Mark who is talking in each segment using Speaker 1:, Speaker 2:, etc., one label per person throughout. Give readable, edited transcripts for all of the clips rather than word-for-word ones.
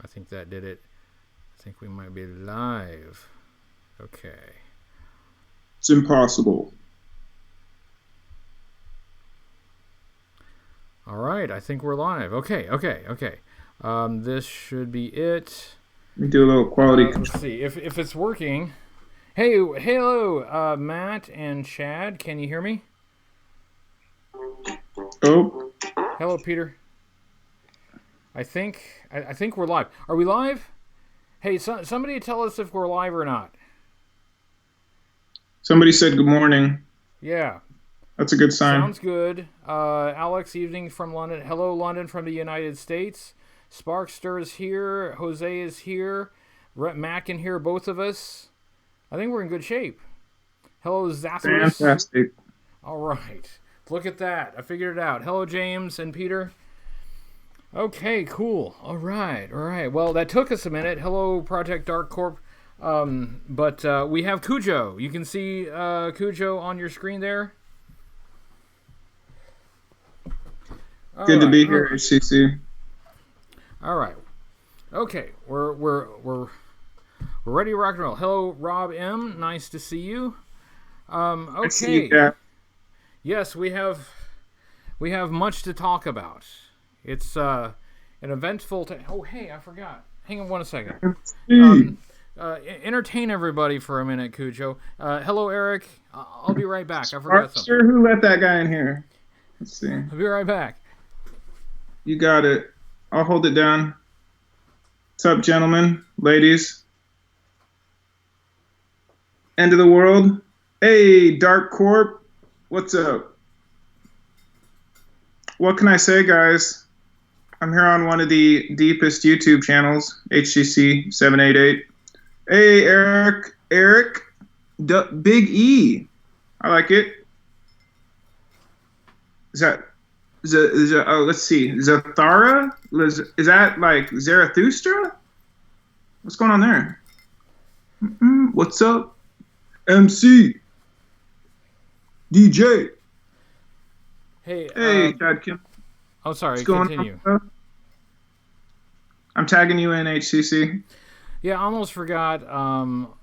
Speaker 1: think that did it. I think we might be live. Okay.
Speaker 2: It's impossible.
Speaker 1: All right, I think we're live. Okay. This should be it.
Speaker 2: Let me do a little quality control.
Speaker 1: Let's see if it's working. Hey, hello, Matt and Chad. Can you hear me?
Speaker 2: Oh.
Speaker 1: Hello, Peter. I think we're live. Are we live? Hey, somebody tell us if we're live or not.
Speaker 2: Somebody said good morning.
Speaker 1: Yeah.
Speaker 2: That's a good sign.
Speaker 1: Sounds good. Alex, evening from London. Hello, London from the United States. Sparkster is here. Jose is here. Matt can hear both of us. I think we're in good shape. Hello, Zathras.
Speaker 2: Fantastic.
Speaker 1: All right. Look at that. I figured it out. Hello, James and Peter. Okay, cool. All right. Well, that took us a minute. Hello, Project Dark Corp. But we have CUJO. You can see CUJO on your screen there.
Speaker 2: Good to be here, HCC.
Speaker 1: All right. Okay, we're ready to rock and roll. Hello, Rob M. Nice to see you. Okay.
Speaker 2: I see you, Kat.
Speaker 1: Yes, we have much to talk about. It's an eventful. Oh, hey, I forgot. Hang on one second. Entertain everybody for a minute, CUJO. Hello, Eric. I'll be right back. I forgot something.
Speaker 2: Sure, who let that guy in here? Let's see.
Speaker 1: I'll be right back.
Speaker 2: You got it. I'll hold it down. What's up, gentlemen, ladies? End of the world. Hey, Dark Corp. What's up? What can I say, guys? I'm here on one of the deepest YouTube channels, HCC788. Hey, Eric, Big E. I like it. Let's see. Zathara? Is that like Zarathustra? What's going on there? What's up? MC. DJ. Hey, Chad Kim.
Speaker 1: Oh, sorry.
Speaker 2: What's going
Speaker 1: Continue.
Speaker 2: on? I'm tagging you in, HCC.
Speaker 1: Yeah, I almost forgot.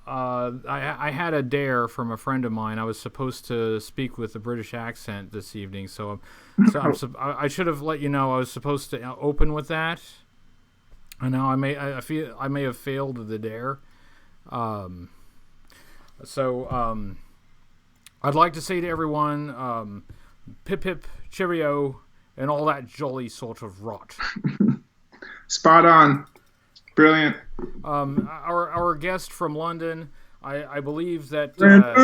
Speaker 1: I had a dare from a friend of mine. I was supposed to speak with a British accent this evening, I should have let you know I was supposed to open with that. I know I feel I may have failed the dare. I'd like to say to everyone, pip pip cheerio and all that jolly sort of rot.
Speaker 2: Spot on. Brilliant.
Speaker 1: Our guest from London, I believe that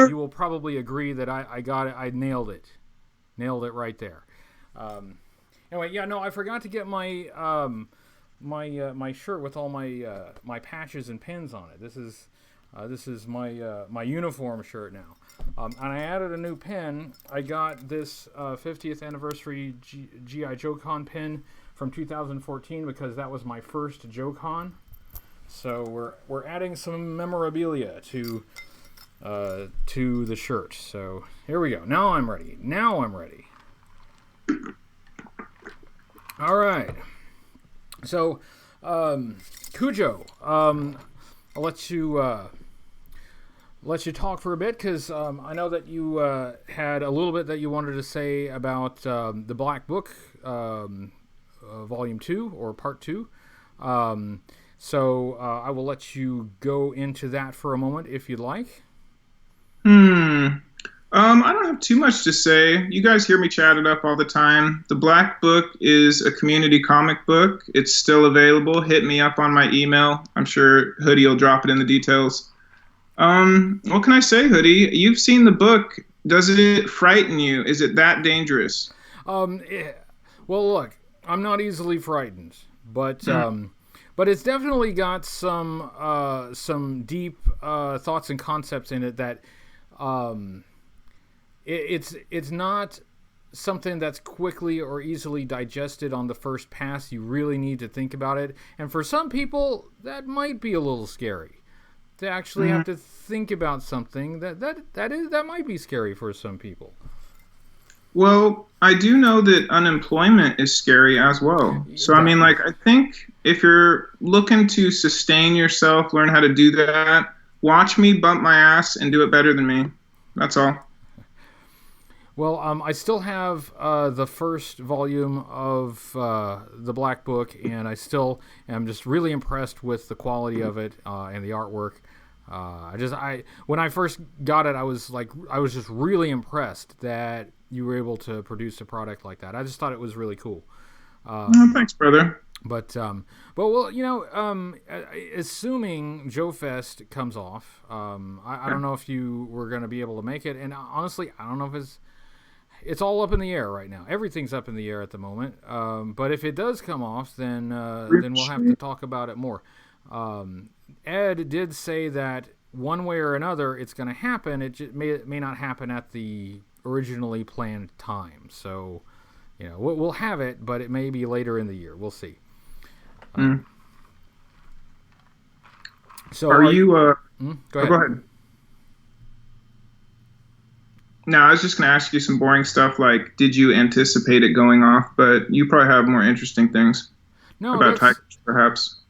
Speaker 1: you will probably agree that I got it. I nailed it right there. Anyway, yeah, no, I forgot to get my my shirt with all my patches and pins on it. This is my uniform shirt now, and I added a new pin. I got this 50th anniversary GI Joe Con pin from 2014 because that was my first Joe Con. So we're adding some memorabilia to the shirt. So here we go. Now I'm ready. All right. So CUJO, I'll let you talk for a bit because I know that you had a little bit that you wanted to say about the Black Book, Volume 2 or Part 2. So I will let you go into that for a moment if you'd like.
Speaker 2: I don't have too much to say. You guys hear me chat it up all the time. The Black Book is a community comic book. It's still available. Hit me up on my email. I'm sure Hoodie will drop it in the details. What can I say, Hoodie? You've seen the book. Does it frighten you? Is it that dangerous?
Speaker 1: Well, look, I'm not easily frightened, but it's definitely got some deep thoughts and concepts in it that it's not something that's quickly or easily digested on the first pass. You really need to think about it, and for some people, that might be a little scary. To actually have to think about something that might be scary for some people.
Speaker 2: Well, I do know that unemployment is scary as well. So, I mean, like, I think if you're looking to sustain yourself, learn how to do that, watch me bump my ass and do it better than me. That's all.
Speaker 1: Well, I still have the first volume of the Black Book, and I still am just really impressed with the quality of it and the artwork. When I first got it, I was just really impressed that you were able to produce a product like that. I just thought it was really cool.
Speaker 2: Thanks, brother.
Speaker 1: But well, assuming Joe Fest comes off, I don't know if you were going to be able to make it, and honestly, I don't know if it's all up in the air right now. Everything's up in the air at the moment. But if it does come off, then we'll have to talk about it more. Ed did say that one way or another, it's going to happen. It may not happen at the originally planned time. So, we'll have it, but it may be later in the year. We'll see. So
Speaker 2: are you?
Speaker 1: Go ahead.
Speaker 2: Go ahead. No, I was just going to ask you some boring stuff like, did you anticipate it going off? But you probably have more interesting things about Tigers, perhaps.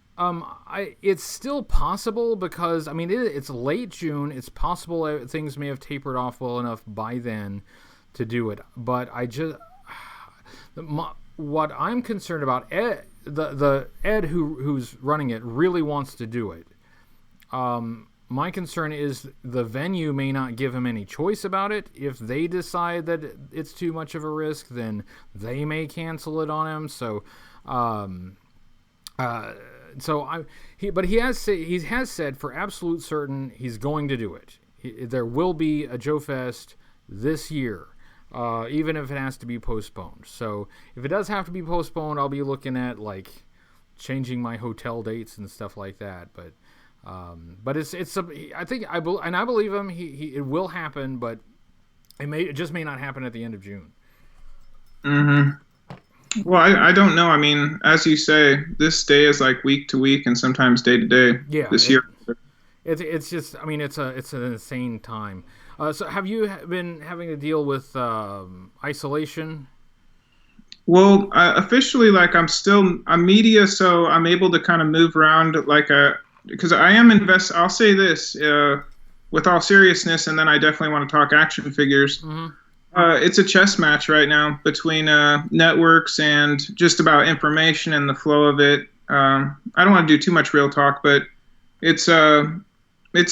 Speaker 1: It's still possible because, it's late June. It's possible things may have tapered off well enough by then to do it. But what I'm concerned about, Ed, the Ed who's running it really wants to do it. My concern is the venue may not give him any choice about it. If they decide that it's too much of a risk, then they may cancel it on him. So, he has said for absolute certain he's going to do it. There will be a Joe Fest this year, even if it has to be postponed. So if it does have to be postponed, I'll be looking at changing my hotel dates and stuff like that. But I believe him. It will happen, but it just may not happen at the end of June.
Speaker 2: Mm-hmm. Well, I don't know. As you say, this day is like week to week and sometimes day to day.
Speaker 1: Yeah,
Speaker 2: this year.
Speaker 1: It's just. It's an insane time. So have you been having to deal with isolation?
Speaker 2: Well, officially, I'm media, so I'm able to kind of move around because I am I'll say this with all seriousness, and then I definitely want to talk action figures.
Speaker 1: Mm-hmm.
Speaker 2: It's a chess match right now between networks and just about information and the flow of it. I don't want to do too much real talk, but it's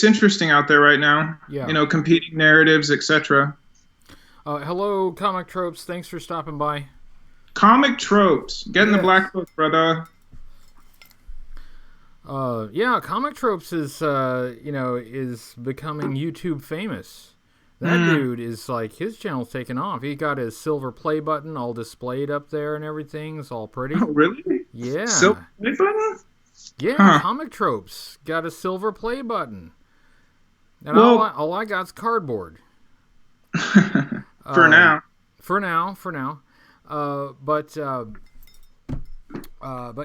Speaker 2: interesting out there right now.
Speaker 1: Yeah.
Speaker 2: Competing narratives, etc.
Speaker 1: Hello, Comic Tropes. Thanks for stopping by.
Speaker 2: Comic Tropes. Get in the Black Book, brother.
Speaker 1: Comic Tropes is becoming YouTube famous. That dude is his channel's taking off. He got his silver play button all displayed up there and everything. It's all pretty.
Speaker 2: Oh, really?
Speaker 1: Yeah.
Speaker 2: Silver play button?
Speaker 1: Yeah, Comic Tropes got a silver play button. And all I got's cardboard.
Speaker 2: For now.
Speaker 1: For now. But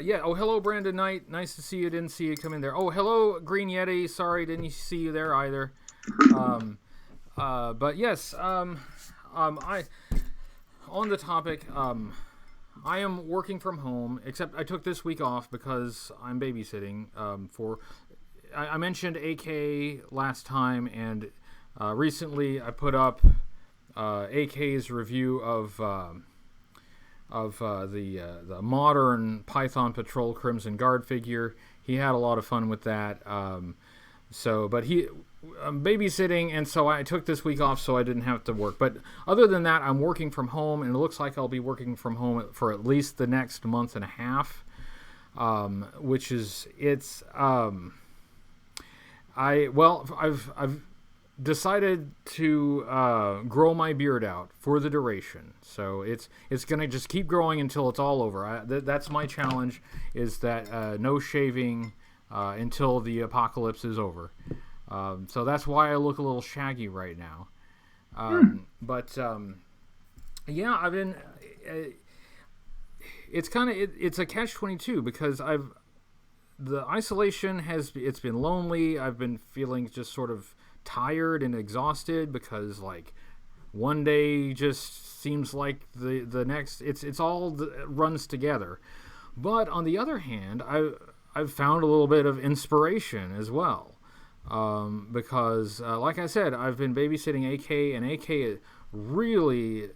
Speaker 1: yeah. Oh, hello, Brandon Knight. Nice to see you. Didn't see you come in there. Oh, hello, Green Yeti. Sorry, didn't see you there either. But yes. I on the topic. I am working from home, except I took this week off because I'm babysitting. I mentioned AK last time, and recently I put up AK's review of the modern Python Patrol Crimson Guard figure. He had a lot of fun with that. I'm babysitting, and so I took this week off so I didn't have to work. But other than that, I'm working from home, and it looks like I'll be working from home for at least the next month and a half, I've decided to grow my beard out for the duration. So it's gonna just keep growing until it's all over. That's my challenge, is that no shaving until the apocalypse is over. So that's why I look a little shaggy right now. Yeah, I've been. It's a catch-22 because the isolation it's been lonely. I've been feeling just sort of tired and exhausted because one day just seems like the next. It's all runs together. But on the other hand, I've found a little bit of inspiration as well. Because, like I said, I've been babysitting AK, and AK really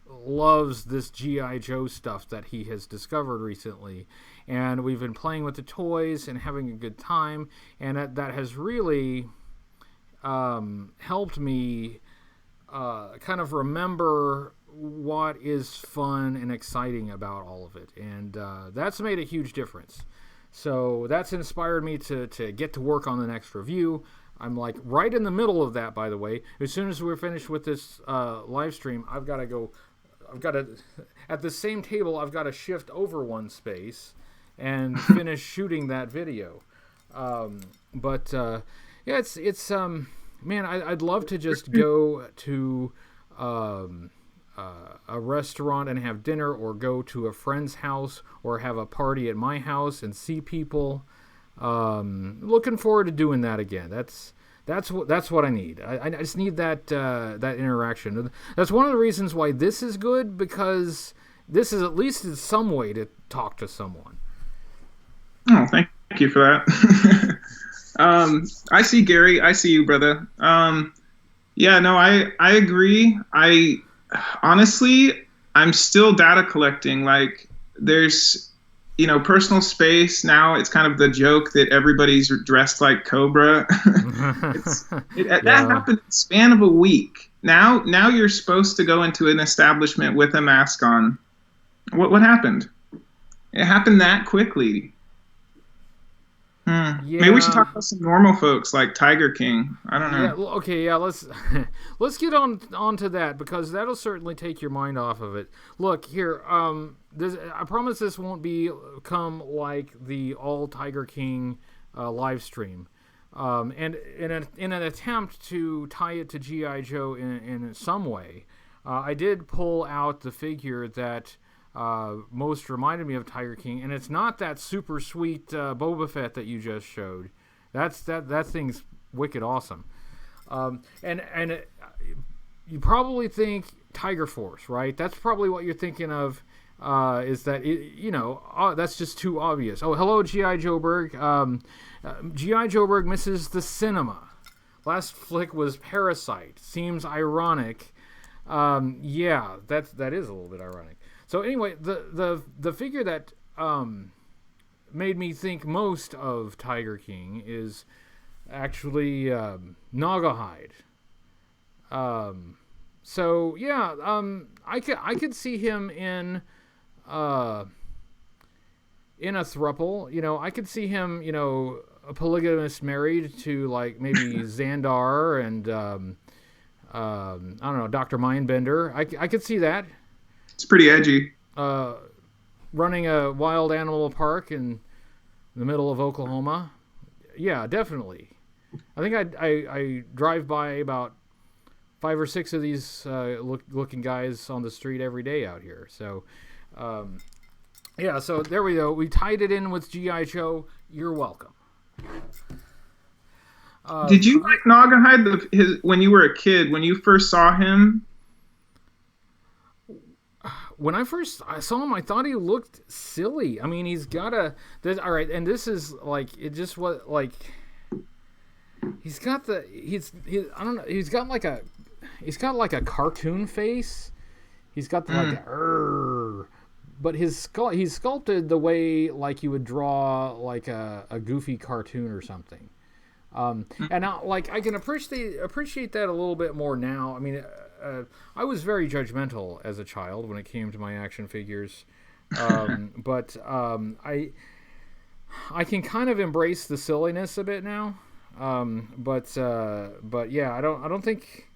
Speaker 1: loves this G.I. Joe stuff that he has discovered recently. And we've been playing with the toys and having a good time, and that has really helped me kind of remember what is fun and exciting about all of it. And that's made a huge difference. So that's inspired me to get to work on the next review. I'm like right in the middle of that, by the way. As soon as we're finished with this live stream, I've got to at the same table, I've got to shift over one space and finish shooting that video. Yeah, it's man, I'd love to just go to a restaurant and have dinner, or go to a friend's house, or have a party at my house and see people. Looking forward to doing that again. That's what I need. I just need that interaction. That's one of the reasons why this is good, because this is at least in some way to talk to someone.
Speaker 2: Oh, thank you for that. I see Gary. I see you, brother. Yeah, no, I agree. Honestly, I'm still data collecting. Like, there's, personal space. Now it's kind of the joke that everybody's dressed like Cobra. That happened in the span of a week. Now you're supposed to go into an establishment with a mask on. What happened? It happened that quickly. Yeah. Maybe we should talk about some normal folks like Tiger King. I don't know.
Speaker 1: Yeah, okay, yeah, let's get on to that, because that'll certainly take your mind off of it. Look here, I promise this won't become like the all Tiger King live stream. And in an attempt to tie it to G.I. Joe in some way, I did pull out the figure that most reminded me of Tiger King, and it's not that super sweet Boba Fett that you just showed. That thing's wicked awesome. And you probably think Tiger Force, right? That's probably what you're thinking of. Is that that's just too obvious. Oh, hello, G.I. Joe Berg. G.I. Joe Berg misses the cinema. Last flick was Parasite. Seems ironic. Yeah, that is a little bit ironic. So anyway, the figure that made me think most of Tiger King is actually Naugahyde. So yeah, I could see him in a throuple. I could see him, a polygamous married to, like, maybe Xandar and I don't know, Dr. Mindbender. I could see that.
Speaker 2: It's pretty edgy.
Speaker 1: Running a wild animal park in the middle of Oklahoma. Yeah, definitely. I think I drive by about 5 or 6 of these looking guys on the street every day out here. So, yeah, so there we go. We tied it in with G.I. Joe. You're welcome.
Speaker 2: Did you like Naugahyde when you were a kid, when you first saw him?
Speaker 1: When I saw him, I thought he looked silly. I mean, he's got all right, and this is like, it just was like, he's got I don't know, he's got like a cartoon face. He's got but his skull, he's sculpted the way like you would draw like a goofy cartoon or something. And I can appreciate that a little bit more now. I mean, I was very judgmental as a child when it came to my action figures, but I can kind of embrace the silliness a bit now. But yeah, I don't think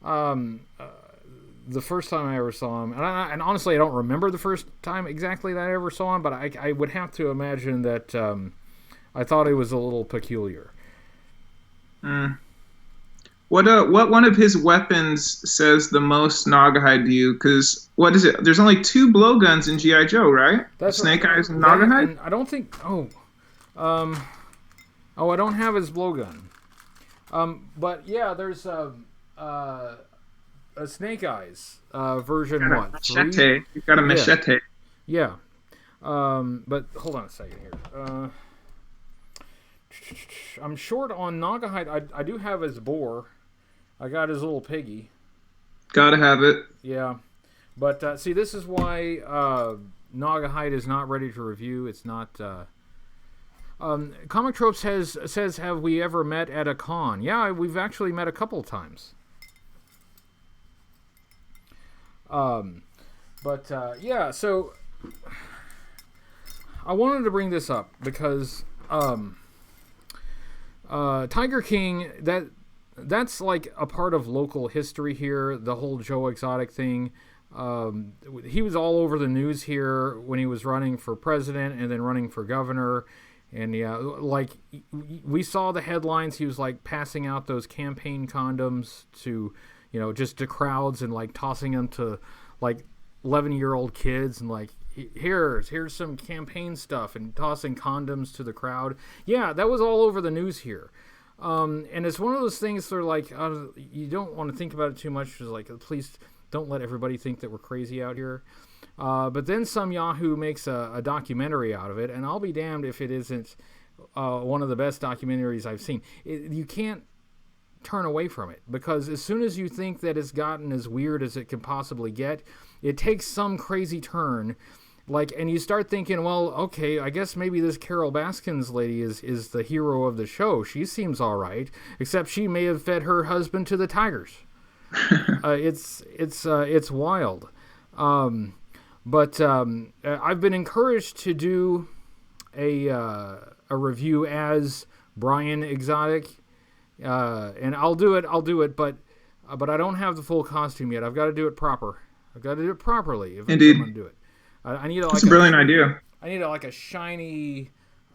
Speaker 1: the first time I ever saw him, and honestly, I don't remember the first time exactly that I ever saw him, but I would have to imagine that I thought he was a little peculiar.
Speaker 2: What one of his weapons says the most Naugahyde to you? Because what is it? There's only 2 blowguns in G.I. Joe, right? That's Snake Eyes and Naugahyde?
Speaker 1: I don't think. I don't have his blowgun. But yeah, there's a Snake Eyes version. What?
Speaker 2: Machete. You've got a machete.
Speaker 1: Yeah. But hold on a second here. I'm short on Nagahide. I do have his boar. I got his little piggy.
Speaker 2: Gotta have it.
Speaker 1: Yeah. But see, this is why Nagahide is not ready to review. It's not... Comic Tropes says, have we ever met at a con? Yeah, we've actually met a couple times. Yeah, so I wanted to bring this up because Tiger King, that's like a part of local history here, the whole Joe Exotic thing. He was all over the news here when he was running for president and then running for governor. And yeah, like we saw the headlines. He was like passing out those campaign condoms to, just to crowds and like tossing them to like 11-year-old kids and like, here's some campaign stuff and tossing condoms to the crowd. Yeah, that was all over the news here. And it's one of those things that are like, you don't want to think about it too much. It's like, please don't let everybody think that we're crazy out here. But then some Yahoo makes a documentary out of it, and I'll be damned if it isn't one of the best documentaries I've seen. You can't turn away from it, because as soon as you think that it's gotten as weird as it can possibly get, it takes some crazy turn. And you start thinking, well, okay, I guess maybe this Carol Baskins lady is the hero of the show. She seems all right, except she may have fed her husband to the tigers. It's wild. But I've been encouraged to do a review as Brian Exotic, and I'll do it. But I don't have the full costume yet. I've got to do it proper. I've got to do it properly if
Speaker 2: Indeed.
Speaker 1: I'm going to do it. I need
Speaker 2: That's a brilliant idea.
Speaker 1: I need a shiny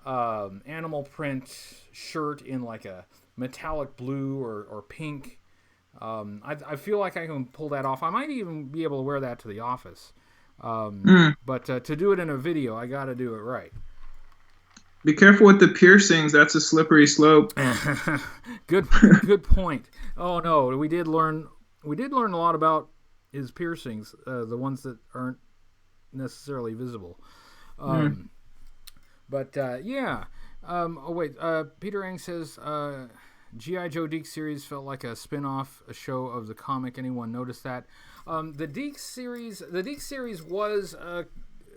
Speaker 1: animal print shirt in like a metallic blue or pink. I feel like I can pull that off. I might even be able to wear that to the office. But to do it in a video, I got to do it right.
Speaker 2: Be careful with the piercings. That's a slippery slope.
Speaker 1: Good point. Oh no, we did learn a lot about his piercings, the ones that aren't necessarily visible. Yeah. Oh wait, Peter Ang says G.I. Joe Deke series felt like a spin-off show of the comic. Anyone notice that? The Deke series was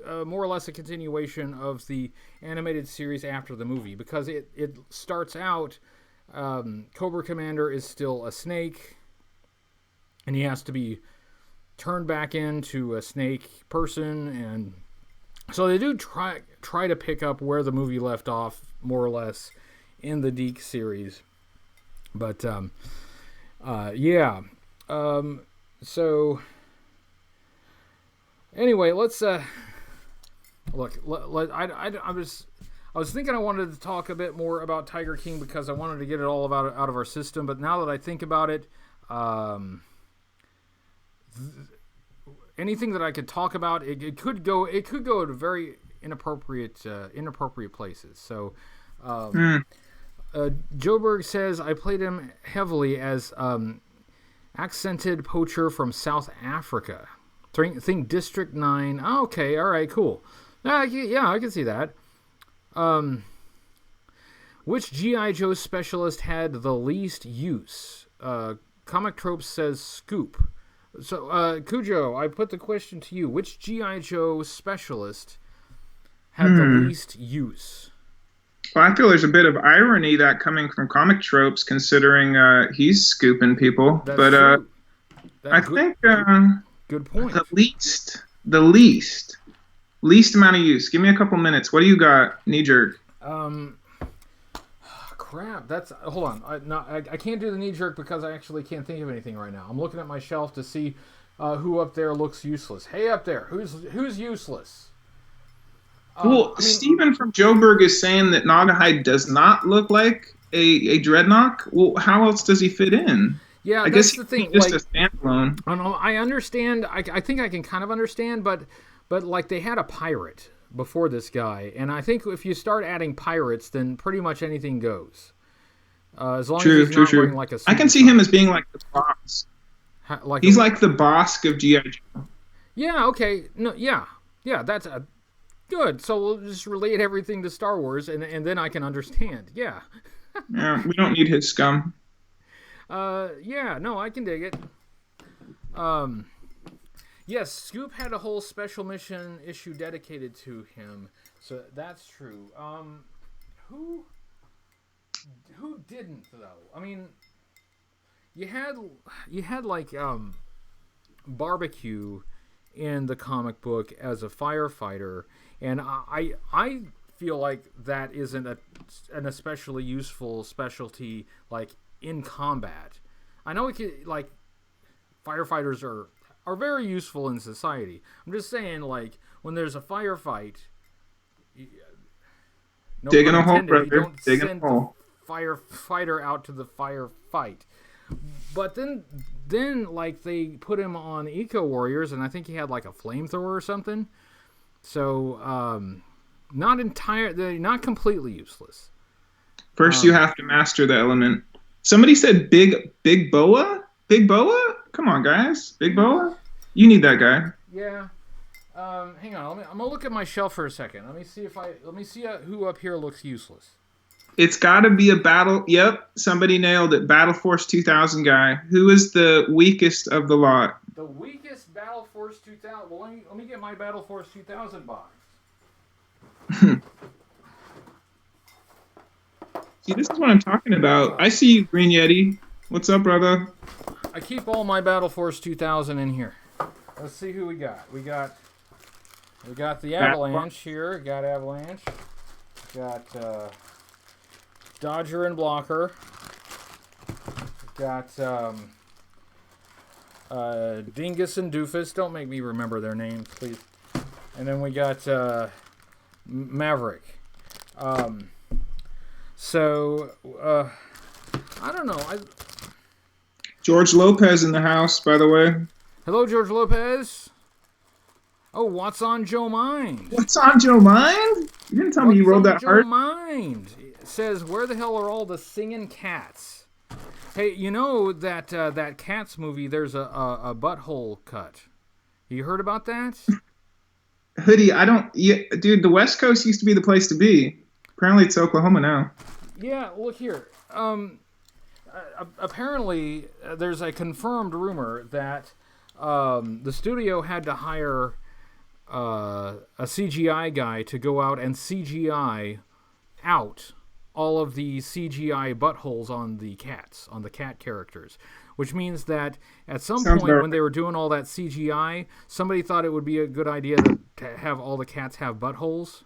Speaker 1: more or less a continuation of the animated series after the movie, because it starts out, Cobra Commander is still a snake, and he has to be turned back into a snake person, and so they do try to pick up where the movie left off, more or less, in the Deke series. But yeah. So anyway, let's look. I was thinking I wanted to talk a bit more about Tiger King because I wanted to get it all out of our system. But now that I think about it, anything that I could talk about, it could go to very inappropriate places. So. Joburg says, I played him heavily as accented poacher from South Africa. Think District 9. Oh, okay, all right, cool. Yeah, I can see that. Which G.I. Joe specialist had the least use? Comic Tropes says Scoop. So, Cujo, I put the question to you. Which G.I. Joe specialist had the least use?
Speaker 2: Well, I feel there's a bit of irony that coming from Comic Tropes, considering he's scooping people.
Speaker 1: That's
Speaker 2: but
Speaker 1: true.
Speaker 2: I think
Speaker 1: good point.
Speaker 2: The least amount of use. Give me a couple minutes. What do you got, knee jerk?
Speaker 1: Crap. Hold on. I can't do the knee jerk because I actually can't think of anything right now. I'm looking at my shelf to see who up there looks useless. Hey, up there, who's useless?
Speaker 2: Well, Steven from Joburg is saying that Nagahide does not look like a Dreadnought. Well, how else does he fit in?
Speaker 1: Yeah,
Speaker 2: I guess the thing. Just a standalone.
Speaker 1: I understand. I think I can kind of understand, but like they had a pirate before this guy, and I think if you start adding pirates, then pretty much anything goes. As long as he's not wearing like a.
Speaker 2: I can see him as being like the boss. He's like the boss of G.I. Joe.
Speaker 1: Yeah. Okay. No. Yeah. That's a. Good. So we'll just relate everything to Star Wars, and then I can understand. Yeah.
Speaker 2: Yeah, we don't need his scum.
Speaker 1: Yeah. No, I can dig it. Yes, Scoop had a whole special mission issue dedicated to him, so that's true. Who didn't though? I mean, you had like Barbecue in the comic book as a firefighter, and I feel like that isn't an especially useful specialty like in combat. I know like firefighters are very useful in society. I'm just saying, like, when there's a firefight, no
Speaker 2: digging
Speaker 1: pun
Speaker 2: a hole,
Speaker 1: intended,
Speaker 2: brother.
Speaker 1: you don't
Speaker 2: Digging
Speaker 1: send
Speaker 2: a hole.
Speaker 1: the firefighter out to the firefight. But then like they put him on Eco Warriors, and I think he had like a flamethrower or something. So not completely useless.
Speaker 2: First, you have to master the element. Somebody said big boa. Big boa. Come on, guys. Big boa. You need that guy.
Speaker 1: Yeah. Hang on. I'm gonna look at my shelf for a second. Let me see who up here looks useless.
Speaker 2: It's got to be a battle. Yep, somebody nailed it. Battle Force 2000 guy. Who is the weakest of the lot?
Speaker 1: The weakest Battle Force 2000. Well, let me get my Battle Force 2000 box.
Speaker 2: See, this is what I'm talking about. I see you, Green Yeti. What's up, brother?
Speaker 1: I keep all my Battle Force 2000 in here. Let's see who we got. We got the Avalanche here. Got Avalanche. Got Dodger and Blocker. Got Dingus and Doofus. Don't make me remember their names, please. And then we got Maverick. So I don't know.
Speaker 2: George Lopez in the house, by the way.
Speaker 1: Hello, George Lopez. Oh, what's on Joe Mind?
Speaker 2: What's on Joe Mind? You didn't tell me you rolled that hard.
Speaker 1: Joe Mind says, where the hell are all the singing cats? Hey, you know that that Cats movie, there's a butthole cut. You heard about that?
Speaker 2: Hoodie, dude, the West Coast used to be the place to be. Apparently it's Oklahoma now.
Speaker 1: Yeah, look here. Apparently, there's a confirmed rumor that the studio had to hire a CGI guy to go out and CGI out all of the CGI buttholes on the cats, on the cat characters. Which means that at some point when they were doing all that CGI, somebody thought it would be a good idea to have all the cats have buttholes.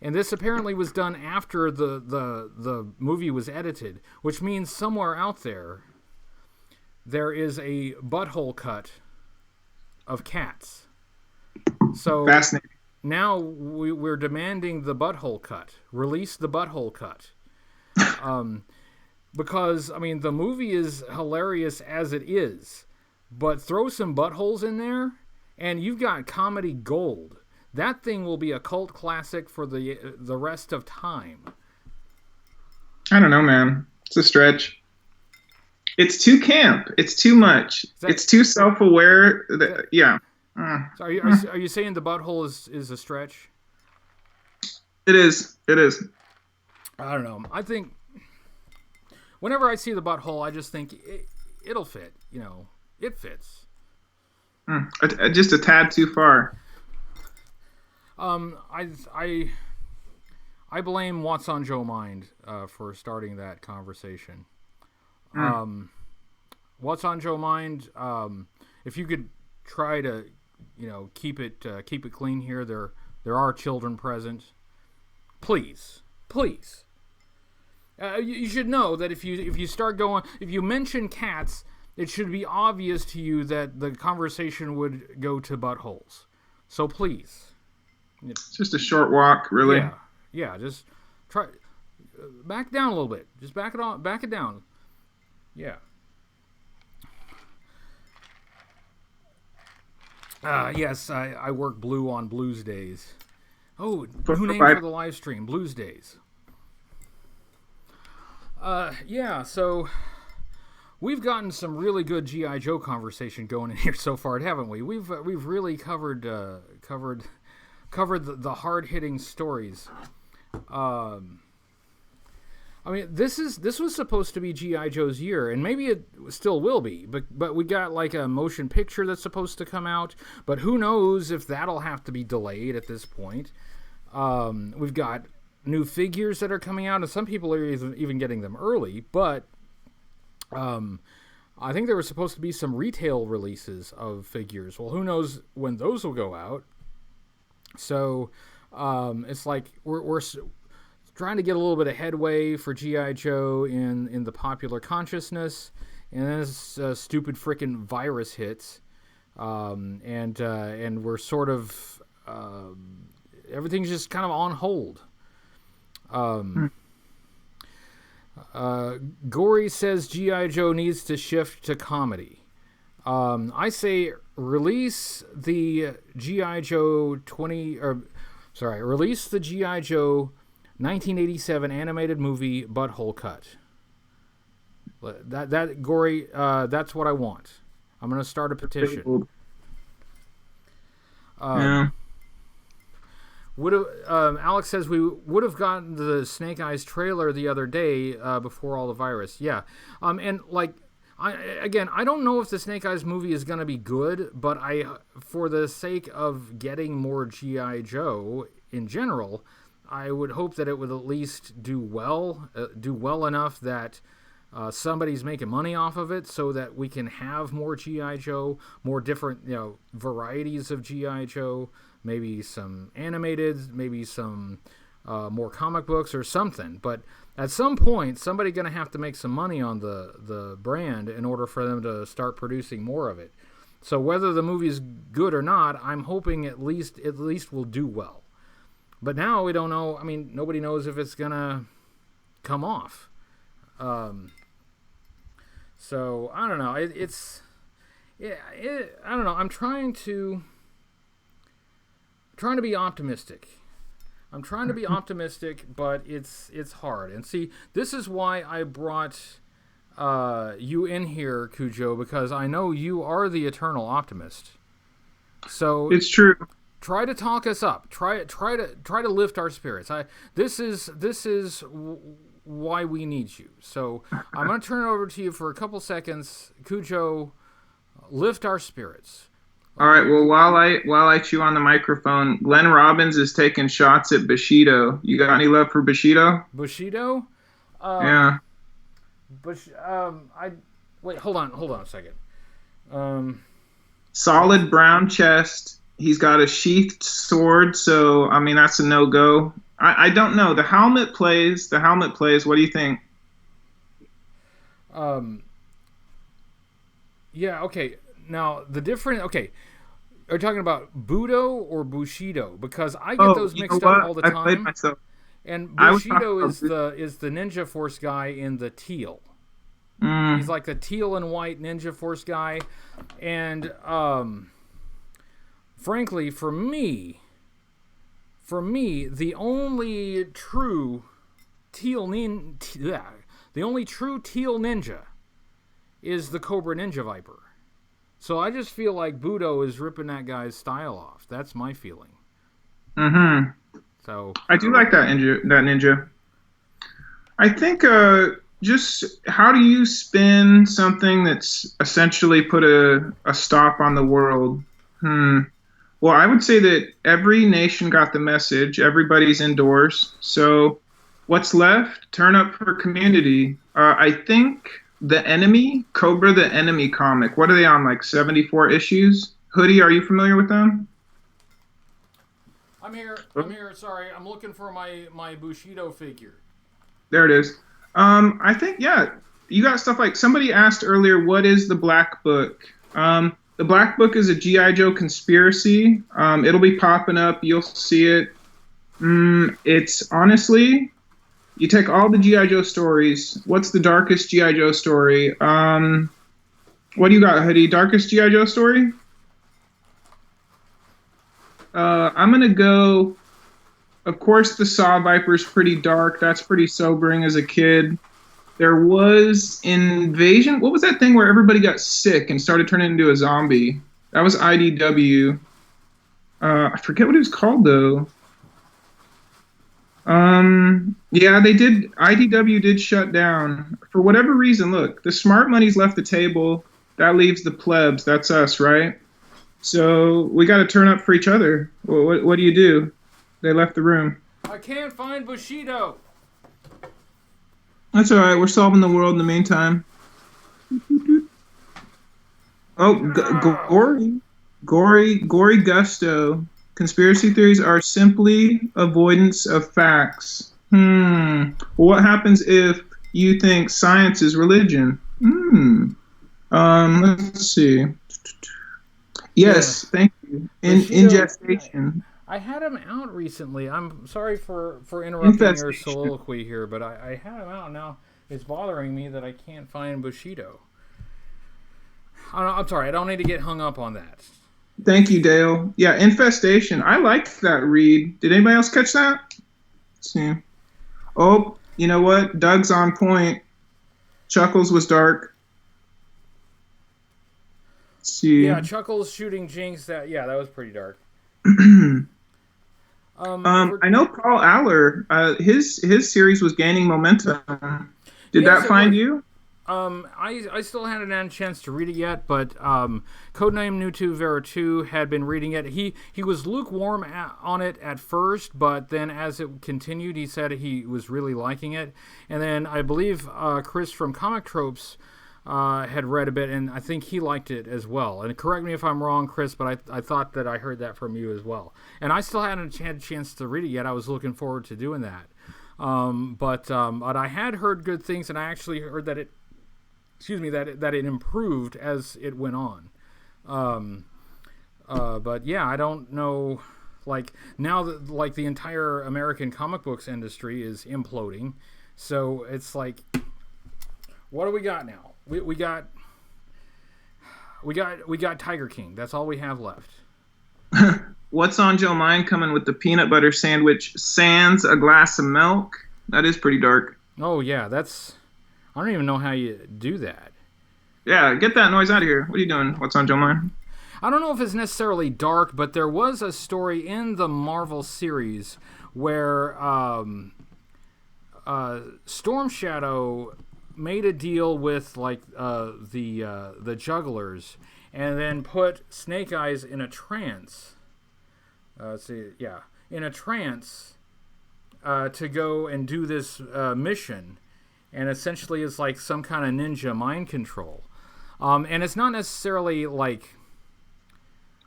Speaker 1: And this apparently was done after the movie was edited, which means somewhere out there is a butthole cut of cats. So
Speaker 2: fascinating.
Speaker 1: Now we're demanding the butthole cut. Release the butthole cut. Because, I mean, the movie is hilarious as it is, but throw some buttholes in there, and you've got comedy gold. That thing will be a cult classic for the rest of time.
Speaker 2: I don't know, man. It's a stretch. It's too camp. It's too much. It's too self-aware. Yeah.
Speaker 1: So are you saying the butthole is a stretch?
Speaker 2: It is. It is.
Speaker 1: I don't know. I think whenever I see the butthole, I just think it'll fit. You know, it fits.
Speaker 2: Just a tad too far.
Speaker 1: I blame What's on Joe Mind for starting that conversation. What's on Joe Mind? If you could try to, keep it clean here. There are children present. Please. You should know that if you mention cats, it should be obvious to you that the conversation would go to buttholes. So please.
Speaker 2: It's just a short walk, really.
Speaker 1: Yeah. Just try back down a little bit. Just back it down. Yeah. Yes, I work blue on Blues Days. Oh, new name for the live stream, Blues Days. Yeah. So we've gotten some really good G.I. Joe conversation going in here so far, haven't we? We've really covered covered the hard-hitting stories. I mean, this was supposed to be G.I. Joe's year, and maybe it still will be, but we got like a motion picture that's supposed to come out, but who knows if that'll have to be delayed at this point. We've got new figures that are coming out, and some people are even getting them early, but I think there were supposed to be some retail releases of figures. Well, who knows when those will go out. So it's like we're trying to get a little bit of headway for G.I. Joe in the popular consciousness, and then this stupid freaking virus hits, and we're sort of everything's just kind of on hold. Gory says G.I. Joe needs to shift to comedy. I say release the G.I. Joe release the G.I. Joe 1987 animated movie Butthole Cut. That Gory, that's what I want. I'm going to start a petition.
Speaker 2: Yeah.
Speaker 1: Alex says we would have gotten the Snake Eyes trailer the other day before all the virus. Yeah. And like, I don't know if the Snake Eyes movie is going to be good, but for the sake of getting more G.I. Joe in general, I would hope that it would at least do well enough that somebody's making money off of it, so that we can have more G.I. Joe, more different varieties of G.I. Joe, maybe some animated, maybe some more comic books or something. But at some point, somebody's going to have to make some money on the brand in order for them to start producing more of it. So whether the movie's good or not, I'm hoping at least will do well. But now we don't know. I mean, nobody knows if it's going to come off. So, I don't know. I don't know. I'm trying to be optimistic. I'm trying to be optimistic, but it's hard. And see, this is why I brought you in here, Cujo, because I know you are the eternal optimist. So
Speaker 2: it's true.
Speaker 1: Try to talk us up. Try to lift our spirits. This is why we need you. So I'm going to turn it over to you for a couple seconds. Cujo, lift our spirits.
Speaker 2: All right. Well, while I chew on the microphone, Glenn Robbins is taking shots at Bushido. You got any love for Bushido?
Speaker 1: Bushido?
Speaker 2: Yeah.
Speaker 1: Wait. Hold on a second.
Speaker 2: Solid brown chest. He's got a sheathed sword, so I mean that's a no-go. I don't know. The helmet plays. What do you think?
Speaker 1: Yeah. Okay. Now the different. Okay. Are you talking about Budo or Bushido? Because I get those mixed up all the time.
Speaker 2: I played myself.
Speaker 1: And Bushido is the Ninja Force guy in the teal. He's like the teal and white Ninja Force guy, and frankly, for me, the only true teal ninja is the Cobra Ninja Viper. So I just feel like Budo is ripping that guy's style off. That's my feeling.
Speaker 2: Mm-hmm.
Speaker 1: So
Speaker 2: I do like that ninja. I think just how do you spin something that's essentially put a stop on the world? Well, I would say that every nation got the message. Everybody's indoors. So what's left? Turn up for community. I think The Enemy, Cobra the Enemy comic. What are they on, like 74 issues? Hoodie, are you familiar with them?
Speaker 1: I'm here. Sorry, I'm looking for my Bushido figure.
Speaker 2: There it is. I think, yeah, you got stuff like, somebody asked earlier, what is the Black Book? The Black Book is a G.I. Joe conspiracy. It'll be popping up. You'll see it. It's honestly, you take all the G.I. Joe stories. What's the darkest G.I. Joe story? What do you got, Hoodie? Darkest G.I. Joe story? I'm going to go, of course, the Saw Viper's pretty dark. That's pretty sobering as a kid. There was Invasion. What was that thing where everybody got sick and started turning into a zombie? That was IDW. I forget what it was called though. Yeah, they did. IDW did shut down for whatever reason. Look, the smart money's left the table. That leaves the plebs. That's us, right? So we got to turn up for each other. What do you do? They left the room.
Speaker 1: I can't find Bushido.
Speaker 2: That's all right. We're solving the world in the meantime. Oh, gory gusto. Conspiracy theories are simply avoidance of facts. Well, what happens if you think science is religion? Let's see. Yes, yeah. Thank you. In gestation.
Speaker 1: I had him out recently. I'm sorry for interrupting your soliloquy here, but I had him out. Now it's bothering me that I can't find Bushido. I'm sorry. I don't need to get hung up on that.
Speaker 2: Thank you, Dale. Yeah, Infestation. I liked that read. Did anybody else catch that? Let's see. Oh, you know what? Doug's on point. Chuckles was dark. Let's see.
Speaker 1: Yeah, Chuckles shooting Jinx. That was pretty dark.
Speaker 2: I know Paul Aller. His series was gaining momentum. Did that find you?
Speaker 1: I still hadn't had a chance to read it yet, but Codename Nutu Veratu had been reading it. He was lukewarm on it at first, but then as it continued, he said he was really liking it. And then I believe Chris from Comic Tropes had read a bit, and I think he liked it as well. And correct me if I'm wrong, Chris, but I thought that I heard that from you as well. And I still hadn't had a chance to read it yet. I was looking forward to doing that. But I had heard good things, and I actually heard that it improved as it went on. But yeah, I don't know. Like now that like the entire American comic books industry is imploding, so it's like, what do we got now? We got Tiger King. That's all we have left.
Speaker 2: What's on Joe Mind coming with the peanut butter sandwich sans a glass of milk? That is pretty dark.
Speaker 1: Oh yeah, that's. I don't even know how you do that.
Speaker 2: Yeah, get that noise out of here. What are you doing? What's on Joe Mind?
Speaker 1: I don't know if it's necessarily dark, but there was a story in the Marvel series where Storm Shadow made a deal with like the jugglers, and then put Snake Eyes in a trance. In a trance to go and do this mission. And essentially it's like some kind of ninja mind control. And it's not necessarily like...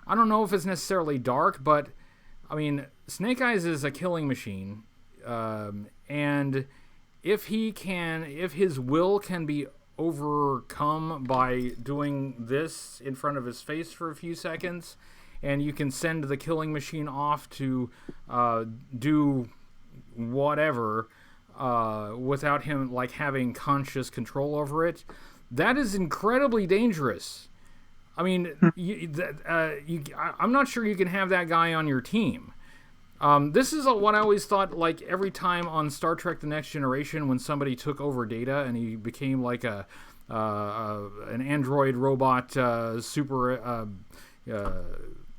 Speaker 1: I don't know if it's necessarily dark, but... I mean, Snake Eyes is a killing machine. And if his will can be overcome by doing this in front of his face for a few seconds, and you can send the killing machine off to do whatever... without him like having conscious control over it, that is incredibly dangerous. I mean, I'm not sure you can have that guy on your team. This is what I always thought. Like every time on Star Trek: The Next Generation, when somebody took over Data and he became like an android robot super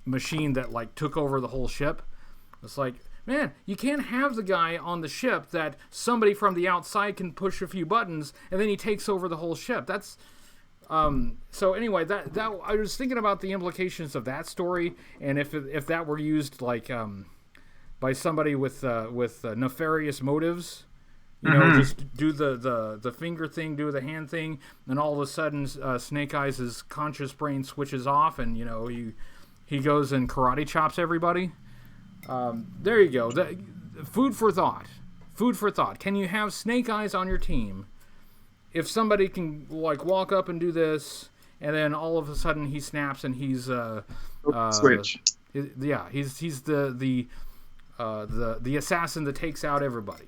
Speaker 1: machine that like took over the whole ship. It's like, man, you can't have the guy on the ship that somebody from the outside can push a few buttons and then he takes over the whole ship. That's so anyway, that I was thinking about the implications of that story, and if that were used like by somebody with nefarious motives, you know, just do the finger thing, do the hand thing, and all of a sudden Snake Eyes' conscious brain switches off, and you know he goes and karate chops everybody. There you go. Food for thought. Food for thought. Can you have Snake Eyes on your team if somebody can like walk up and do this, and then all of a sudden he snaps and he's
Speaker 2: switch.
Speaker 1: He's the assassin that takes out everybody.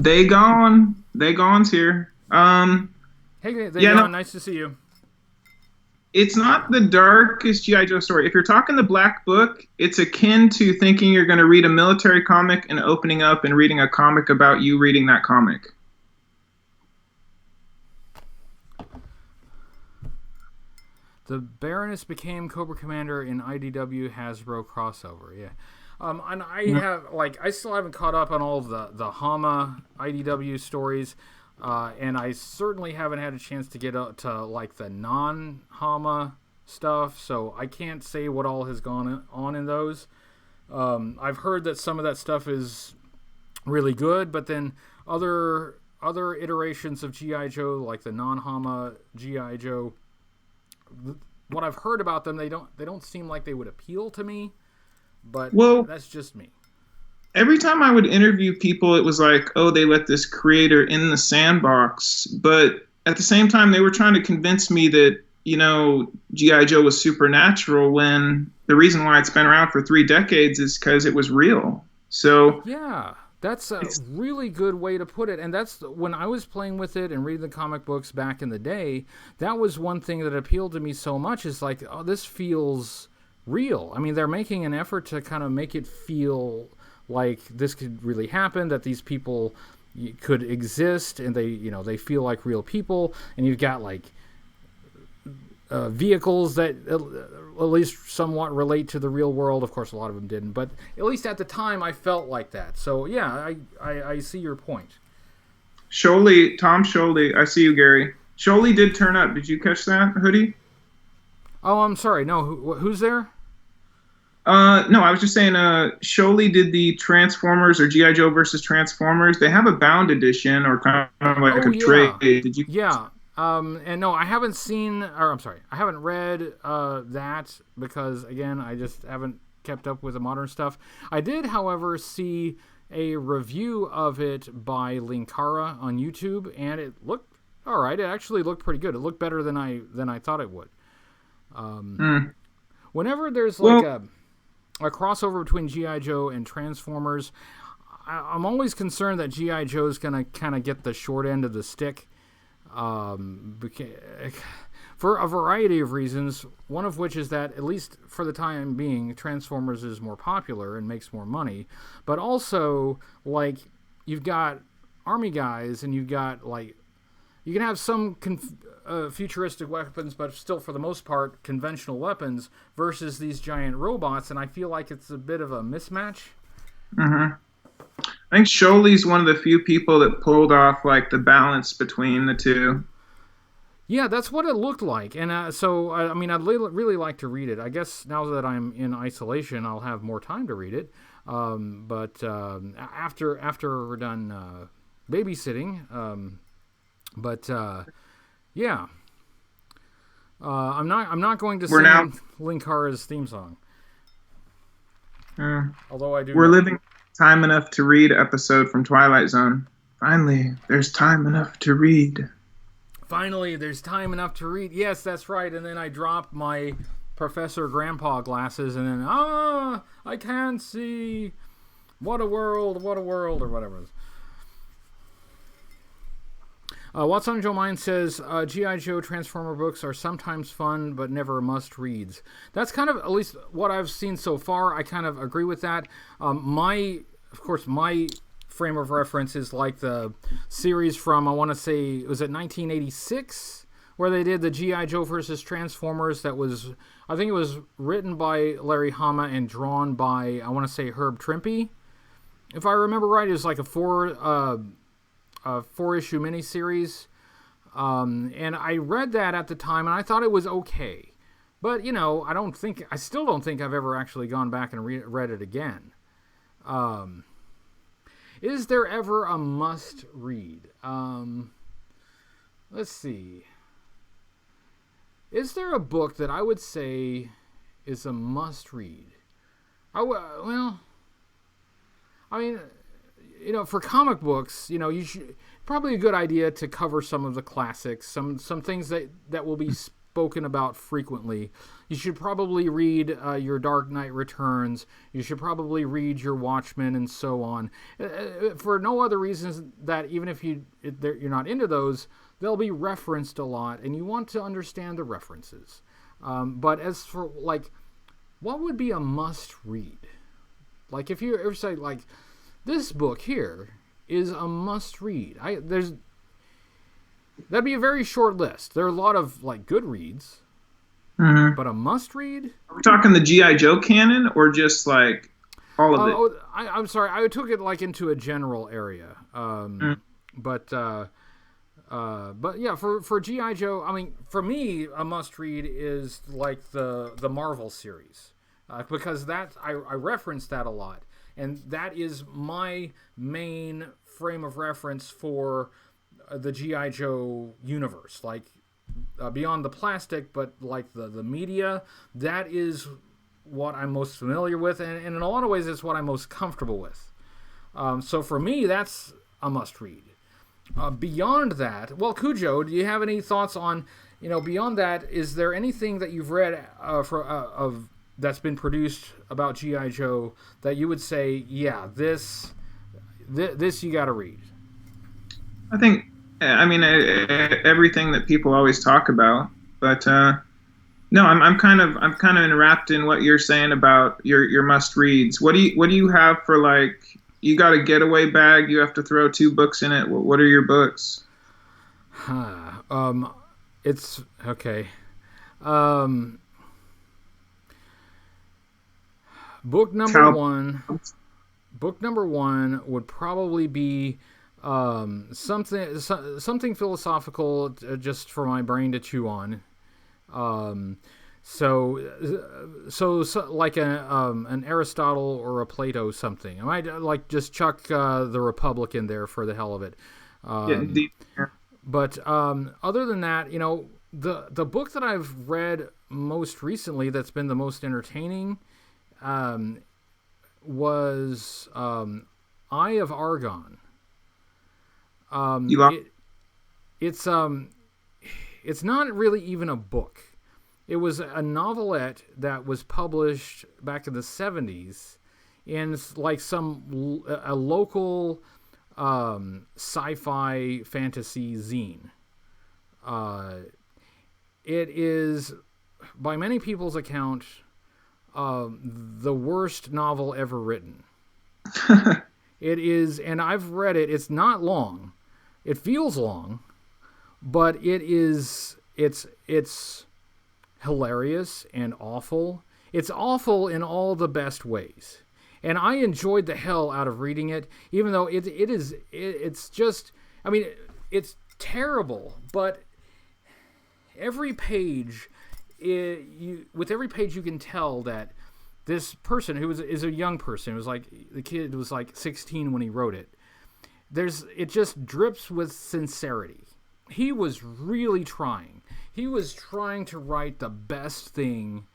Speaker 2: Dagon's here.
Speaker 1: Hey, Dagon, nice to see you.
Speaker 2: It's not the darkest G.I. Joe story. If you're talking the Black Book, it's akin to thinking you're going to read a military comic and opening up and reading a comic about you reading that comic.
Speaker 1: The Baroness became Cobra Commander in IDW Hasbro crossover. Yeah. And I still haven't caught up on all of the Hama IDW stories, and I certainly haven't had a chance to get up to like the non-Hama stuff, so I can't say what all has gone on in those. I've heard that some of that stuff is really good, but then other iterations of G.I. Joe, like the non-Hama G.I. Joe, what I've heard about them, they don't seem like they would appeal to me. But that's just me.
Speaker 2: Every time I would interview people, it was like, oh, they let this creator in the sandbox. But at the same time, they were trying to convince me that, G.I. Joe was supernatural, when the reason why it's been around for 3 decades is because it was real. So
Speaker 1: yeah, that's a really good way to put it. And that's when I was playing with it and reading the comic books back in the day, that was one thing that appealed to me so much, is like, oh, this feels real. I mean, they're making an effort to kind of make it feel like this could really happen, that these people could exist, and they feel like real people. And you've got like vehicles that at least somewhat relate to the real world. Of course, a lot of them didn't, but at least at the time I felt like that. So yeah, I see your point.
Speaker 2: Tom Sholey, I see you, Gary. Sholey did turn up. Did you catch that, Hoodie?
Speaker 1: Oh, I'm sorry. No, who's there?
Speaker 2: No, I was just saying, Sholey did the Transformers or G.I. Joe versus Transformers. They have a bound edition, or kind of like a trade. Did you?
Speaker 1: Yeah. And no, I haven't I haven't read that, because again, I just haven't kept up with the modern stuff. I did, however, see a review of it by Linkara on YouTube, and it looked all right. It actually looked pretty good. It looked better than I thought it would. Whenever there's like a crossover between G.I. Joe and Transformers, I'm always concerned that G.I. Joe's going to kind of get the short end of the stick, for a variety of reasons, one of which is that, at least for the time being, Transformers is more popular and makes more money, but also, like, you've got army guys, and you've got, like, you can have some futuristic weapons, but still, for the most part, conventional weapons versus these giant robots, and I feel like it's a bit of a mismatch.
Speaker 2: Mm-hmm. I think Sholey's one of the few people that pulled off, like, the balance between the two.
Speaker 1: Yeah, that's what it looked like, and so, I mean, I'd really like to read it. I guess now that I'm in isolation, I'll have more time to read it, but after we're done babysitting, but yeah, I'm not going to sing Linkara's theme song. Although I do.
Speaker 2: We're living Time Enough to Read episode from Twilight Zone. Finally, there's time enough to read.
Speaker 1: Finally, there's time enough to read. Yes, that's right. And then I drop my Professor Grandpa glasses, and then I can't see. What a world, or whatever it is. What's on Joe Mind says, G.I. Joe Transformer books are sometimes fun, but never must-reads. That's kind of, at least what I've seen so far, I kind of agree with that. My frame of reference is like the series from, I want to say, was it 1986? Where they did the G.I. Joe versus Transformers. That was, I think it was written by Larry Hama and drawn by, I want to say, Herb Trimpe. If I remember right, it was like a four-issue miniseries, and I read that at the time, and I thought it was okay, but I still don't think I've ever actually gone back and read it again. Is there ever a must-read? Let's see. Is there a book that I would say is a must-read? For comic books, you should probably a good idea to cover some of the classics, some things that will be spoken about frequently. You should probably read your Dark Knight Returns. You should probably read your Watchmen, and so on. For no other reasons that even if you're not into those, they'll be referenced a lot, and you want to understand the references. But as for, like, what would be a must-read? Like, if you ever say, like, this book here is a must-read. That'd be a very short list. There are a lot of, like, good reads, But a must read?
Speaker 2: Are we talking the G.I. Joe canon or just like all of it?
Speaker 1: I'm sorry. I took it like into a general area. But yeah, for G.I. Joe, I mean, for me, a must read is like the Marvel series, because I reference that a lot, and that is my main frame of reference for the G.I. Joe universe. Like beyond the plastic, but like the media, that is what I'm most familiar with, and in a lot of ways, it's what I'm most comfortable with. So for me, that's a must read. Beyond that, well, CUJO, do you have any thoughts on, beyond that, is there anything that you've read of that's been produced about G.I. Joe that you would say, yeah, this you got to read?
Speaker 2: I think, I mean, everything that people always talk about, but no, I'm kind of enwrapped in what you're saying about your must reads. What do you have for, like, you got a getaway bag, you have to throw 2 books in it? What are your books?
Speaker 1: It's okay. Book number one would probably be something philosophical, just for my brain to chew on. So like an Aristotle or a Plato something. I might like just chuck the Republic in there for the hell of it. But other than that, the book that I've read most recently that's been the most entertaining was Eye of Argon. It's not really even a book. It was a novelette that was published back in the 70s in like a local sci-fi fantasy zine. It is, by many people's account, the worst novel ever written. It is, and I've read it. It's not long. It feels long, but it's hilarious and awful. It's awful in all the best ways. And I enjoyed the hell out of reading it, even though it's just, I mean, it's terrible, but every page, with every page you can tell that this person who is a young person, it was like, the kid was like 16 when he wrote it. It just drips with sincerity. He was really trying. He was trying to write the best thing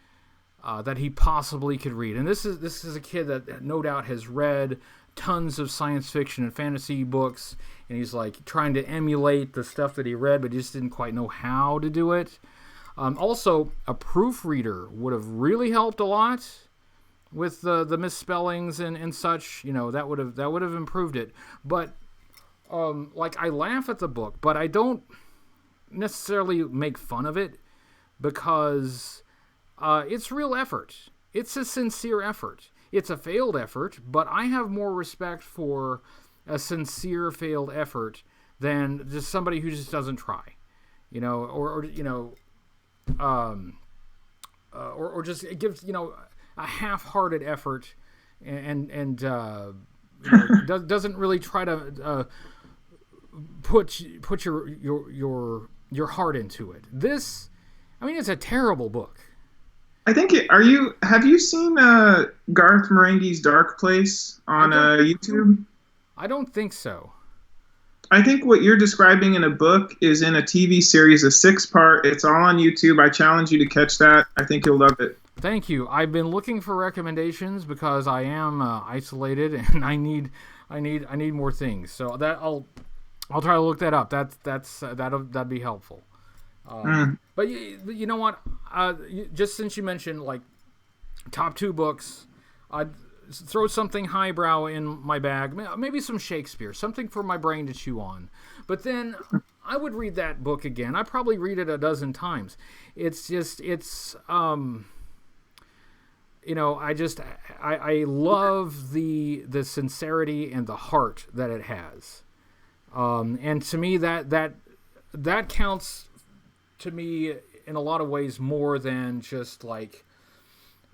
Speaker 1: that he possibly could read. And this is a kid that no doubt has read tons of science fiction and fantasy books, and he's like trying to emulate the stuff that he read, but he just didn't quite know how to do it. Also, a proofreader would have really helped a lot with the misspellings and such. That would have improved it. But like, I laugh at the book, but I don't necessarily make fun of it, because it's real effort. It's a sincere effort. It's a failed effort, but I have more respect for a sincere failed effort than just somebody who just doesn't try, or just it gives a half-hearted effort and doesn't really try to put your heart into it. This, I mean, it's a terrible book.
Speaker 2: I think have you seen Garth Marenghi's Dark Place on YouTube?
Speaker 1: I don't think so.
Speaker 2: I think what you're describing in a book is in a TV series, a 6-part. It's all on YouTube. I challenge you to catch that. I think you'll love it.
Speaker 1: Thank you. I've been looking for recommendations because I am isolated and I need more things. So that I'll try to look that up. That'd be helpful. But you know what? Just since you mentioned like top 2 books, I'd throw something highbrow in my bag. Maybe some Shakespeare, something for my brain to chew on. But then I would read that book again. I probably read it a dozen times. I love the sincerity and the heart that it has. And to me, that counts to me in a lot of ways more than just like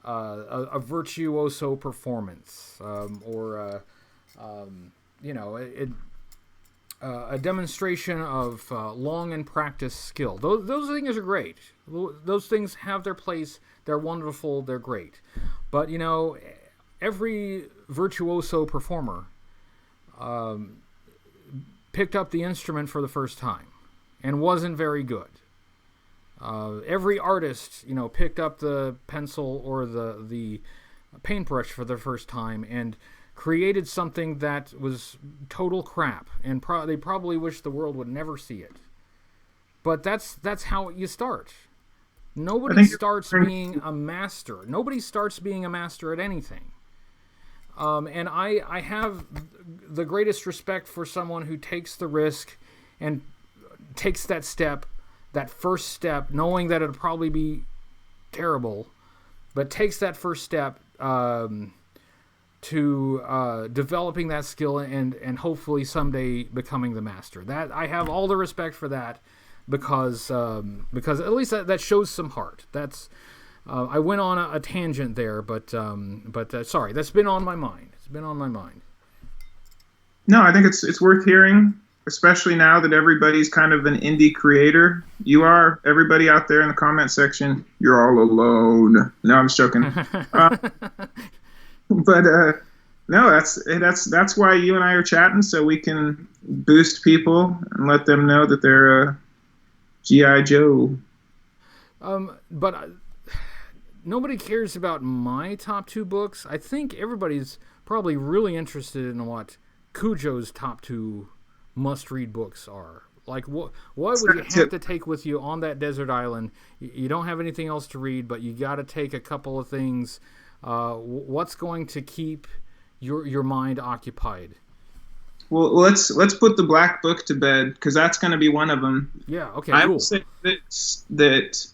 Speaker 1: a virtuoso performance, or a demonstration of long and practiced skill. Those things are great. Those things have their place. They're wonderful. They're great. But every virtuoso performer picked up the instrument for the first time and wasn't very good. Every artist, picked up the pencil or the paintbrush for the first time and created something that was total crap, and they probably wish the world would never see it. But that's how you start. Nobody starts being a master. Nobody starts being a master at anything. And I have the greatest respect for someone who takes the risk and takes that step, that first step, knowing that it'll probably be terrible, but takes that first step to developing that skill and hopefully someday becoming the master. That I have all the respect for that, because at least that shows some heart. That's I went on a tangent there, but sorry, that's been on my mind. It's been on my mind.
Speaker 2: No, I think it's worth hearing, especially now that everybody's kind of an indie creator. You are. Everybody out there in the comment section, you're all alone. No, I'm just joking. But no, that's why you and I are chatting, so we can boost people and let them know that they're G.I. Joe.
Speaker 1: But nobody cares about my top 2 books. I think everybody's probably really interested in what CUJO's top 2 must-read books are. Like, what would you have to take with you on that desert island? You don't have anything else to read, but you got to take a couple of things. What's going to keep your mind occupied?
Speaker 2: Well, let's put the Black Book to bed, because that's going to be one of them.
Speaker 1: Yeah. Okay.
Speaker 2: I
Speaker 1: cool.
Speaker 2: will say that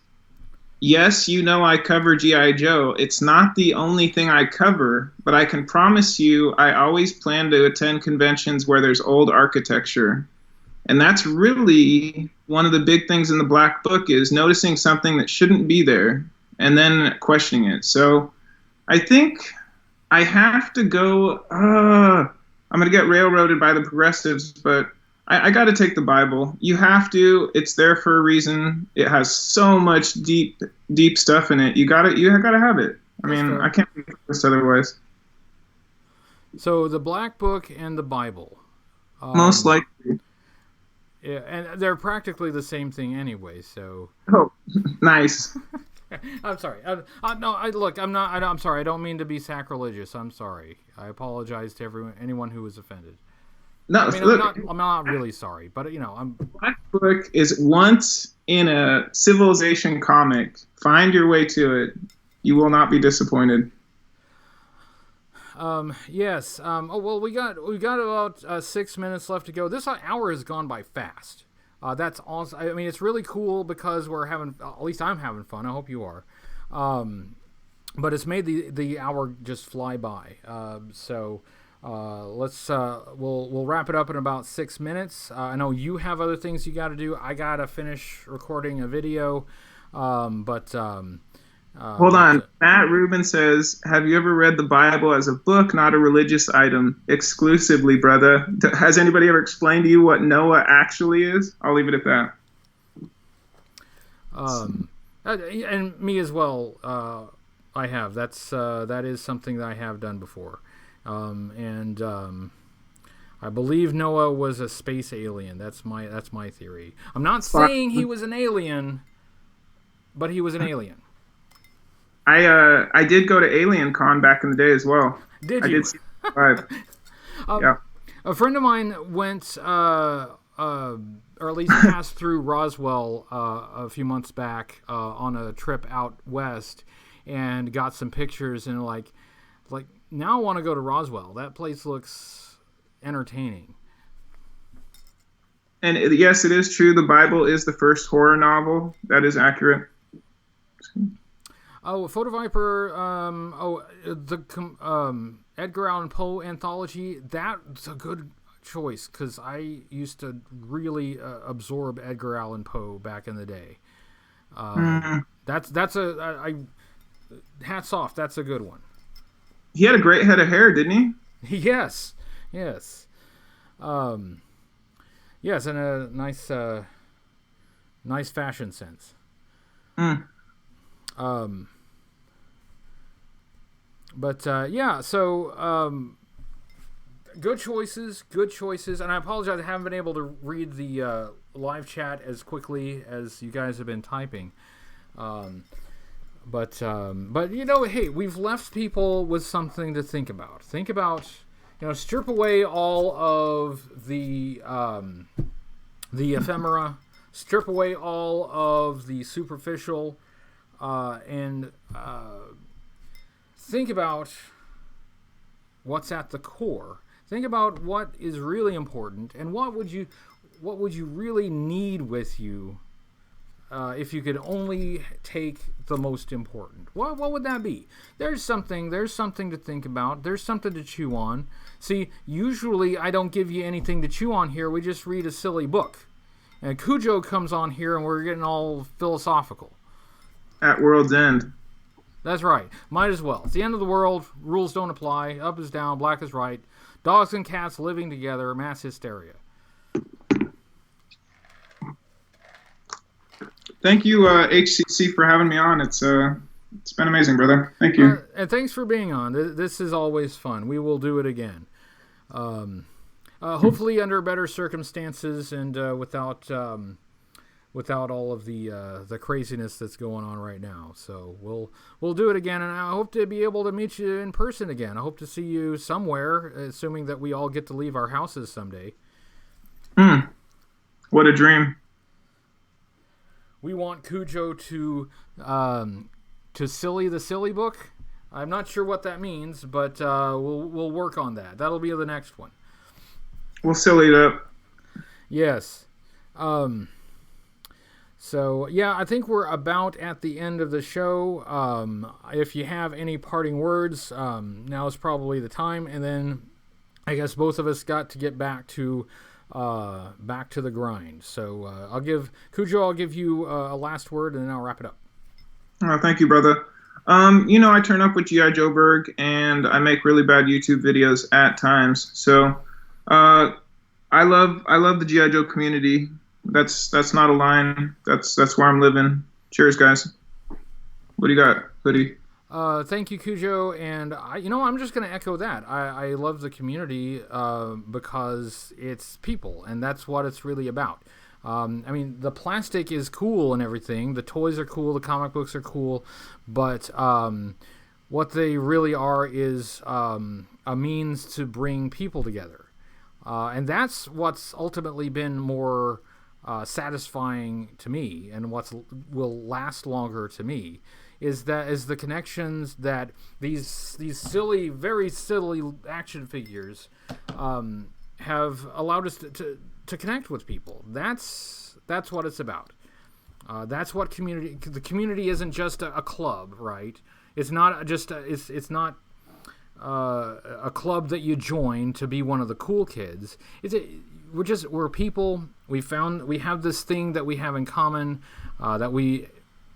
Speaker 2: yes, I cover G.I. Joe. It's not the only thing I cover, but I can promise you, I always plan to attend conventions where there's old architecture, and that's really one of the big things in the Black Book, is noticing something that shouldn't be there and then questioning it. So I think I have to go. I'm going to get railroaded by the progressives, but I got to take the Bible. You have to. It's there for a reason. It has so much deep stuff in it. You got to have it. I mean, I can't do this otherwise.
Speaker 1: So the Black Book and the Bible.
Speaker 2: Most likely.
Speaker 1: Yeah, and they're practically the same thing anyway. So.
Speaker 2: Oh, nice.
Speaker 1: I'm sorry. Look, I'm not. I'm sorry. I don't mean to be sacrilegious. I'm sorry. I apologize to anyone who was offended.
Speaker 2: No,
Speaker 1: I mean,
Speaker 2: look,
Speaker 1: I'm not really sorry, but I'm.
Speaker 2: Black Book is once in a Civilization comic. Find your way to it. You will not be disappointed.
Speaker 1: Yes. Well, we got about 6 minutes left to go. This hour has gone by fast. That's awesome. I mean, it's really cool because we're having, at least I'm having fun. I hope you are. But it's made the hour just fly by. So we'll wrap it up in about 6 minutes. I know you have other things you got to do. I got to finish recording a video.
Speaker 2: Hold on. Matt Rubin says, have you ever read the Bible as a book, not a religious item? Exclusively, brother. Has anybody ever explained to you what Noah actually is? I'll leave it at that.
Speaker 1: And me as well. I have. That is something that I have done before. I believe Noah was a space alien. That's my theory. I'm not saying he was an alien, but he was an alien.
Speaker 2: I did go to Alien Con back in the day as well.
Speaker 1: Did you?
Speaker 2: I did see it live. Yeah.
Speaker 1: A friend of mine went, or at least passed through Roswell a few months back on a trip out west, and got some pictures, and like now I want to go to Roswell. That place looks entertaining.
Speaker 2: And yes, it is true. The Bible is the first horror novel. That is accurate.
Speaker 1: Oh, Photo Viper. Edgar Allan Poe anthology. That's a good choice because I used to really absorb Edgar Allan Poe back in the day.
Speaker 2: Mm.
Speaker 1: That's a hats off. That's a good one.
Speaker 2: He had a great head of hair, didn't he?
Speaker 1: Yes, yes, yes, and a nice fashion sense.
Speaker 2: Mm.
Speaker 1: But yeah, so good choices, and I apologize I haven't been able to read the live chat as quickly as you guys have been typing. But you know, hey, we've left people with something to think about. Think about, you know, strip away all of the ephemera, strip away all of the superficial, and think about what's at the core. Think about what is really important, and what would you really need with you if you could only take the most important. What would that be? There's something to think about. There's something to chew on. See, usually I don't give you anything to chew on here. We just read a silly book. And CUJO comes on here and we're getting all philosophical.
Speaker 2: At world's end.
Speaker 1: That's right. Might as well. It's the end of the world. Rules don't apply. Up is down. Black is right. Dogs and cats living together. Mass hysteria.
Speaker 2: Thank you, HCC, for having me on. It's been amazing, brother. Thank you.
Speaker 1: And thanks for being on. This is always fun. We will do it again. Hopefully under better circumstances and without all of the craziness that's going on right now. So we'll do it again, and I hope to be able to meet you in person again. I hope to see you somewhere, assuming that we all get to leave our houses someday.
Speaker 2: What a dream.
Speaker 1: We want CUJO to silly the silly book. I'm not sure what that means, but we'll work on that. That'll be the next one.
Speaker 2: We'll silly it up.
Speaker 1: Yes. So yeah, I think we're about at the end of the show. If you have any parting words, now is probably the time. And then I guess both of us got to get back to the grind. So I'll give you a last word, and then I'll wrap it up.
Speaker 2: Thank you, brother. I turn up with G.I. Joe Berg, and I make really bad YouTube videos at times. So I love the G.I. Joe community. That's not a line. That's where I'm living. Cheers, guys. What do you got, Hoodie?
Speaker 1: Thank you, CUJO, and I'm just going to echo that. I love the community because it's people, and that's what it's really about. I mean, the plastic is cool and everything. The toys are cool. The comic books are cool, but what they really are is a means to bring people together, and that's what's ultimately been more satisfying to me, and will last longer to me. Is the connections that these silly, very silly action figures have allowed us to connect with people. That's what it's about. That's what the community isn't just a club, right? It's not just it's not a club that you join to be one of the cool kids. We're people. We have this thing that we have in common that we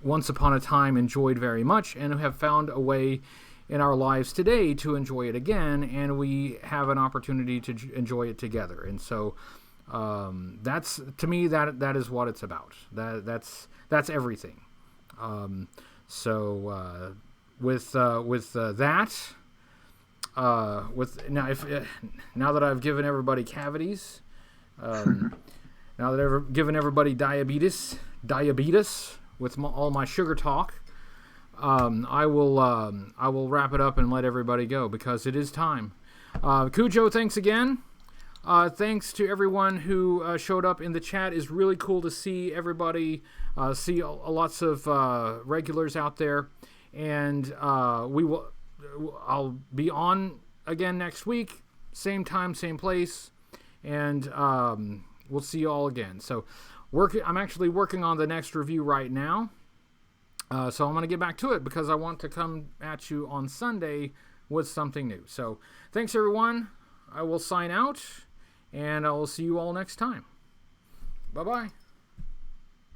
Speaker 1: once upon a time enjoyed very much, and have found a way in our lives today to enjoy it again, and we have an opportunity to enjoy it together. And so that's, to me, that is what it's about. That's everything. With now that I've given everybody cavities, now that I've given everybody diabetes with all my sugar talk, I will wrap it up and let everybody go, because it is time. CUJO, thanks again. Thanks to everyone who showed up in the chat. It's really cool to see everybody, see lots of regulars out there, and I'll be on again next week, same time, same place, and we'll see you all again. So I'm actually working on the next review right now, so I'm going to get back to it, because I want to come at you on Sunday with something new. So thanks, everyone. I will sign out, and I will see you all next time. Bye-bye.